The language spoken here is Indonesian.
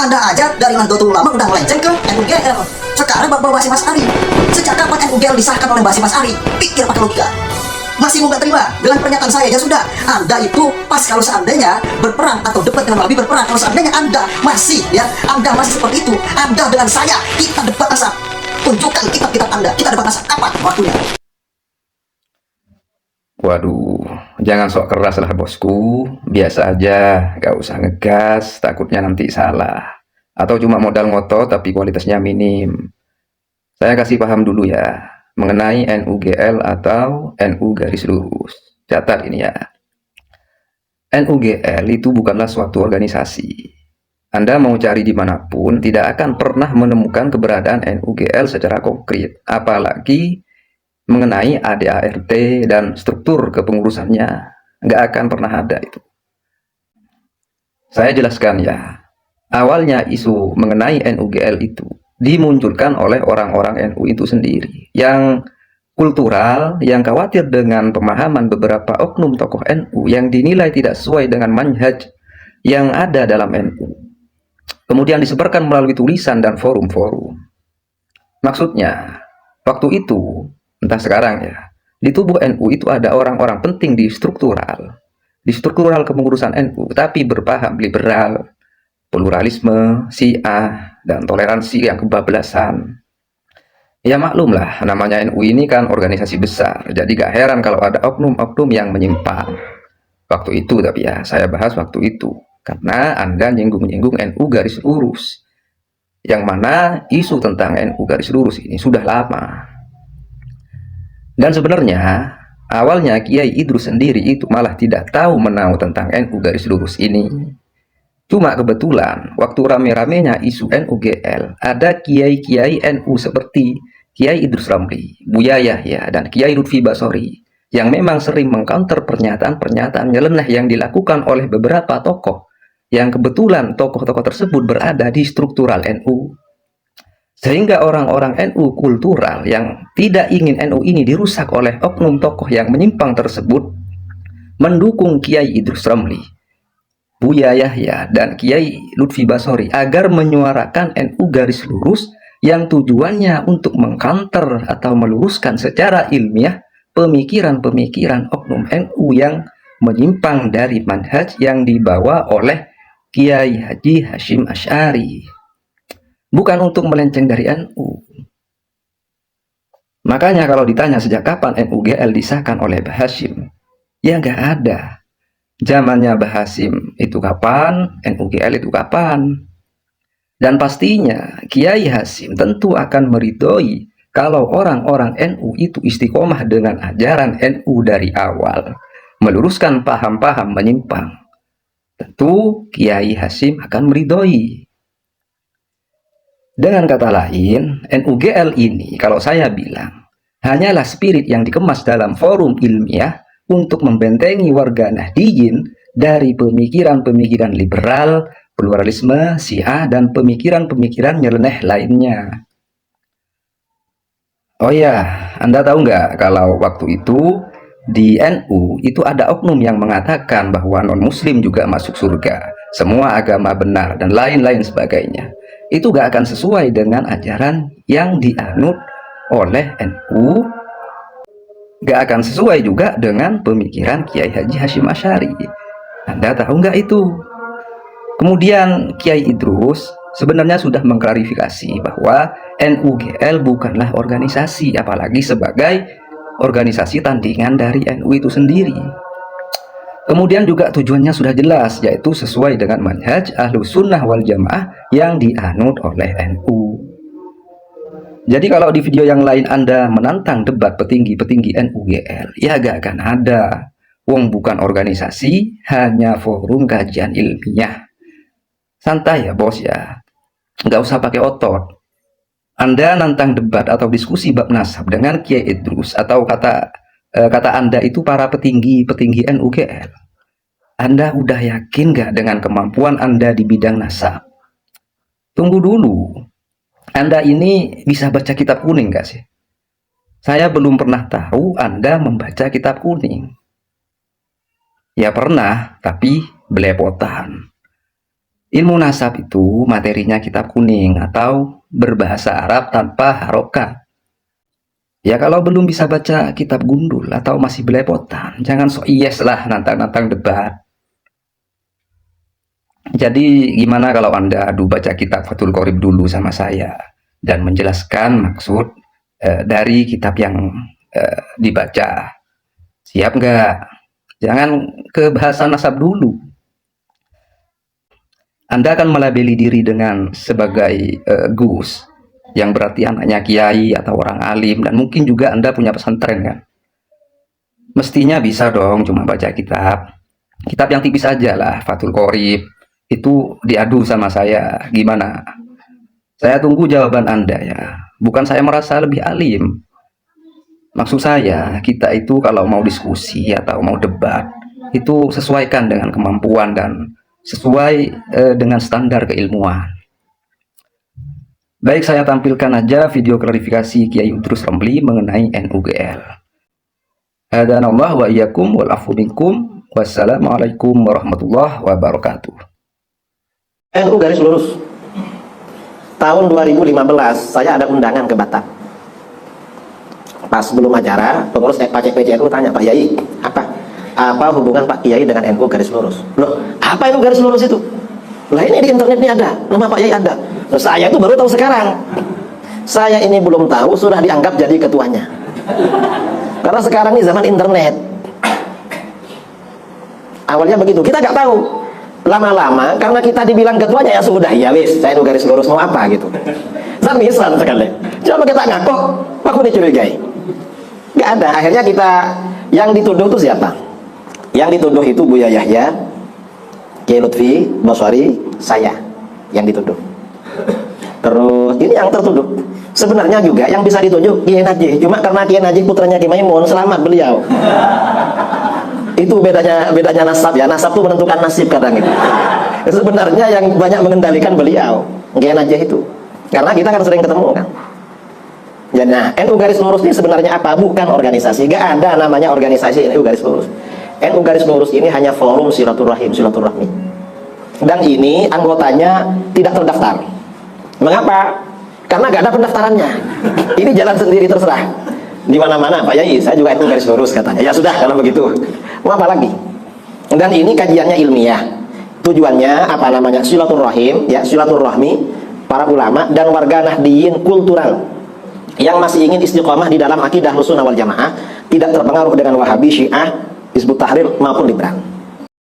Anda aja dari Nahdlatul Ulama udah melenceng ke NUGL. Sekarang bawa Basim Asy'ari. Sejak kapan NUGL disahkan oleh Basim Asy'ari? Pikir pakai logika. Masih mau nggak terima dengan pernyataan saya? Ya sudah, Anda itu pas kalau seandainya berperang atau debat dengan Wahabi berperang, kalau seandainya Anda masih seperti itu, Anda dengan saya, kita debat asap. Tunjukkan kitab-kitab Anda, kita debat asap. Kapan waktunya? Waduh, jangan sok keras lah bosku. Biasa aja, gak usah ngegas, takutnya nanti salah. Atau cuma modal ngotot tapi kualitasnya minim. Saya kasih paham dulu ya, mengenai NUGL atau NU garis lurus. Catat ini ya. NUGL itu bukanlah suatu organisasi. Anda mau cari dimanapun, tidak akan pernah menemukan keberadaan NUGL secara konkret. Apalagi mengenai ADART dan struktur kepengurusannya, nggak akan pernah ada itu. Saya jelaskan ya, awalnya isu mengenai NUGL itu dimunculkan oleh orang-orang NU itu sendiri, yang kultural, yang khawatir dengan pemahaman beberapa oknum tokoh NU yang dinilai tidak sesuai dengan manhaj yang ada dalam NU. Kemudian disebarkan melalui tulisan dan forum-forum. Maksudnya, waktu itu, entah sekarang ya, di tubuh NU itu ada orang-orang penting di struktural kepengurusan NU, tapi berpaham liberal, pluralisme, Syiah, dan toleransi yang kebablasan. Ya maklumlah, namanya NU ini kan organisasi besar, jadi gak heran kalau ada oknum-oknum yang menyimpang. Waktu itu tapi ya, saya bahas waktu itu, karena Anda nyinggung-nyinggung NU garis lurus, yang mana isu tentang NU garis lurus ini sudah lama. Dan sebenarnya awalnya Kiai Idrus sendiri itu malah tidak tahu menahu tentang NU garis lurus ini. Cuma kebetulan waktu rame-ramenya isu NUGL, ada kiai-kiai NU seperti Kiai Idrus Ramli, Buya Yahya, dan Kiai Lutfi Basori yang memang sering mengcounter pernyataan-pernyataan nyeleneh yang dilakukan oleh beberapa tokoh, yang kebetulan tokoh-tokoh tersebut berada di struktural NU. Sehingga orang-orang NU kultural yang tidak ingin NU ini dirusak oleh oknum tokoh yang menyimpang tersebut mendukung Kiai Idrus Ramli, Buya Yahya, dan Kiai Lutfi Basori agar menyuarakan NU garis lurus yang tujuannya untuk mengcounter atau meluruskan secara ilmiah pemikiran-pemikiran oknum NU yang menyimpang dari manhaj yang dibawa oleh Kiai Haji Hasyim Asy'ari. Bukan untuk melenceng dari NU. Makanya kalau ditanya sejak kapan NUGL disahkan oleh Mbah Hasyim, ya nggak ada. Zamannya Mbah Hasyim itu kapan, NUGL itu kapan. Dan pastinya Kiai Hasyim tentu akan meridhoi kalau orang-orang NU itu istiqomah dengan ajaran NU dari awal, meluruskan paham-paham menyimpang. Tentu Kiai Hasyim akan meridhoi. Dengan kata lain, NUGL ini kalau saya bilang hanyalah spirit yang dikemas dalam forum ilmiah untuk membentengi warga Nahdliyin dari pemikiran-pemikiran liberal, pluralisme, Syiah, dan pemikiran-pemikiran nyeleneh lainnya. Oh ya, Anda tahu nggak kalau waktu itu di NU itu ada oknum yang mengatakan bahwa non-muslim juga masuk surga, semua agama benar, dan lain-lain sebagainya. Itu gak akan sesuai dengan ajaran yang dianut oleh NU, gak akan sesuai juga dengan pemikiran Kiai Haji Hasyim Asy'ari. Anda tahu nggak itu? Kemudian Kiai Idrus sebenarnya sudah mengklarifikasi bahwa NUGL bukanlah organisasi, apalagi sebagai organisasi tandingan dari NU itu sendiri. Kemudian juga tujuannya sudah jelas, yaitu sesuai dengan manhaj Ahlus Sunnah wal Jamaah yang dianut oleh NU. Jadi kalau di video yang lain Anda menantang debat petinggi-petinggi NUGL, ya gak akan ada. Wong bukan organisasi, hanya forum kajian ilmiah. Santai ya bos ya, nggak usah pakai otot. Anda nantang debat atau diskusi bab nasab dengan Kiai Idrus, atau kata Anda itu para petinggi-petinggi NUGL. Anda udah yakin nggak dengan kemampuan Anda di bidang nasab? Tunggu dulu. Anda ini bisa baca kitab kuning nggak sih? Saya belum pernah tahu Anda membaca kitab kuning. Ya pernah, tapi belepotan. Ilmu nasab itu materinya kitab kuning atau berbahasa Arab tanpa harokat. Ya kalau belum bisa baca kitab gundul atau masih belepotan, jangan sok yes lah nantang-nantang debat. Jadi gimana kalau Anda baca kitab Fathul Qorib dulu sama saya dan menjelaskan maksud dari kitab yang dibaca. Siap nggak? Jangan ke bahasa nasab dulu. Anda akan melabeli diri dengan sebagai Gus, yang berarti anaknya kiai atau orang alim, dan mungkin juga Anda punya pesantren kan. Mestinya bisa dong cuma baca kitab yang tipis aja lah, Fathul Qorib. Itu diadu sama saya, gimana? Saya tunggu jawaban Anda ya. Bukan saya merasa lebih alim. Maksud saya, kita itu kalau mau diskusi atau mau debat, itu sesuaikan dengan kemampuan dan sesuai dengan standar keilmuan. Baik, saya tampilkan aja video klarifikasi Kiai Idrus Ramli mengenai NUGL. Hadanallah wa iyyakum wal afu minkum. Wassalamualaikum warahmatullahi wabarakatuh. NU garis lurus. Tahun 2015 saya ada undangan ke Batam. Pas belum acara, pengurus PCNU tanya, Pak Yai, apa hubungan Pak Kiai dengan NU garis lurus? Loh, apa NU garis lurus itu? Lah ini di internet ini ada, nama Pak Yai ada. Loh, saya itu baru tahu sekarang. Saya ini belum tahu sudah dianggap jadi ketuanya. Karena sekarang ini zaman internet. Awalnya begitu, kita nggak tahu. Lama-lama karena kita dibilang ketuanya ya sudah, ya wis, saya NU garis lurus mau apa gitu. Samisan sekali. Coba kita ngaku, aku dicurigai. Nggak ada. Akhirnya kita yang dituduh itu siapa? Yang dituduh itu Buya Yahya, Kiai Lutfi, Baswari, saya yang dituduh. Terus ini yang tertuduh. Sebenarnya juga yang bisa dituduh Kiai Najih, cuma karena Kiai Najih putranya Kiai Maimun, selamat beliau. Itu bedanya nasab ya. Nasab itu menentukan nasib kadang itu. Sebenarnya yang banyak mengendalikan beliau, Kiai Najih itu. Karena kita kan sering ketemu kan. Ya, nah, NU garis lurus ini sebenarnya apa? Bukan organisasi. Gak ada namanya organisasi NU garis lurus. NU garis lurus ini hanya forum silaturahim, silaturahmi. Dan ini anggotanya tidak terdaftar. Mengapa? Karena gak ada pendaftarannya. Ini jalan sendiri terserah. Di mana-mana, Pak Yai, saya juga NU garis lurus katanya. Ya sudah kalau begitu. Mau apa lagi? Dan ini kajiannya ilmiah. Tujuannya apa namanya? Silaturahim, ya, silaturahmi para ulama dan warga Nahdiyin kultural yang masih ingin istiqomah di dalam akidah Ahlussunnah wal Jamaah, tidak terpengaruh dengan Wahabi, Syiah, Hizbut Tahrir maupun Liberal.